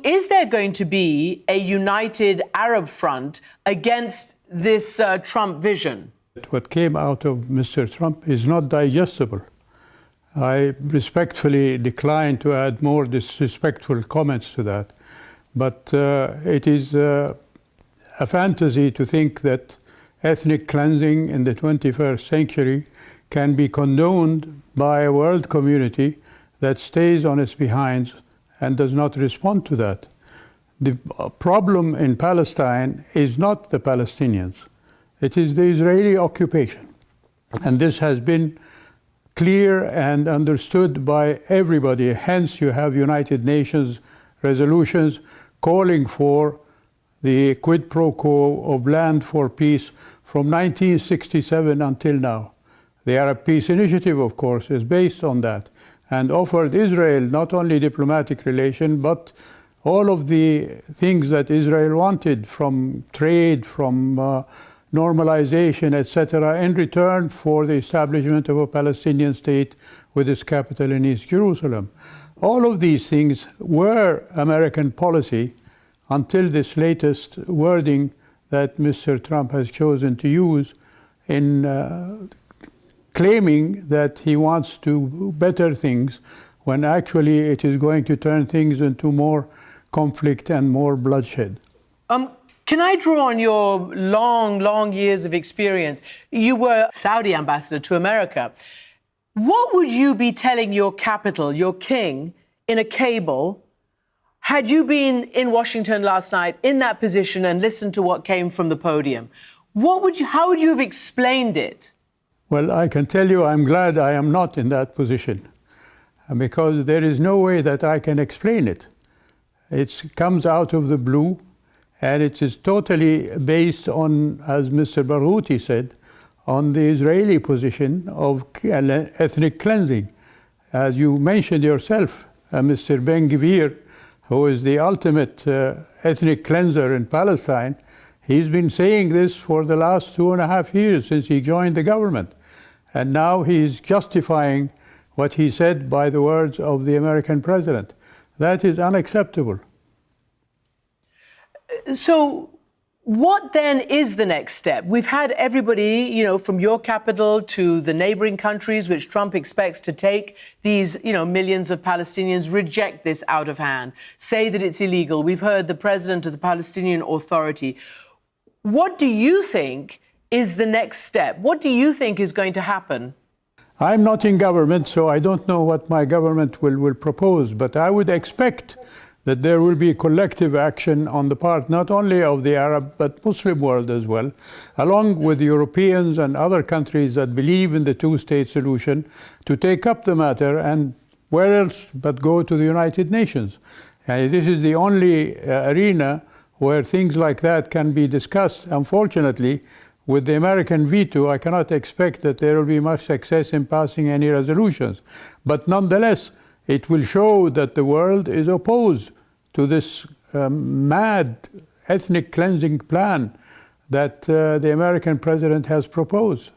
is there going to be a united Arab front against this Trump vision? What came out of Mr. Trump is not digestible. I respectfully decline to add more disrespectful comments to that. But it is a fantasy to think that ethnic cleansing in the 21st century can be condoned by a world community that stays on its behinds and does not respond to that. The problem in Palestine is not the Palestinians. It is the Israeli occupation. And this has been clear and understood by everybody. Hence, you have United Nations resolutions calling for the quid pro quo of land for peace from 1967 until now. The Arab Peace Initiative, of course, is based on that and offered Israel not only diplomatic relation, but all of the things that Israel wanted, from trade, from normalization, etc., in return for the establishment of a Palestinian state with its capital in East Jerusalem. All of these things were American policy until this latest wording that Mr. Trump has chosen to use in claiming that he wants to better things, when actually it is going to turn things into more conflict and more bloodshed. Can I draw on your long years of experience? You were Saudi ambassador to America. What would you be telling your capital, your king, in a cable, had you been in Washington last night in that position and listened to what came from the podium? How would you have explained it? Well, I can tell you I'm glad I am not in that position, because there is no way that I can explain it. It comes out of the blue, and it is totally based on, as Mr. Barghouti said, on the Israeli position of ethnic cleansing. As you mentioned yourself, Mr. Ben-Gvir, who is the ultimate ethnic cleanser in Palestine, he's been saying this for the last 2.5 years since he joined the government. And now he's justifying what he said by the words of the American president. That is unacceptable. So what then is the next step? We've had everybody, from your capital to the neighboring countries, which Trump expects to take these, millions of Palestinians, reject this out of hand, say that it's illegal. We've heard the president of the Palestinian Authority. What do you think is the next step? What do you think is going to happen? I'm not in government, so I don't know what my government will propose, but I would expect that there will be collective action on the part not only of the Arab but Muslim world as well, along with Europeans and other countries that believe in the two-state solution, to take up the matter, and where else but go to the United Nations. And this is the only arena where things like that can be discussed. Unfortunately, with the American veto, I cannot expect that there will be much success in passing any resolutions. But nonetheless, it will show that the world is opposed to this mad ethnic cleansing plan that the American president has proposed.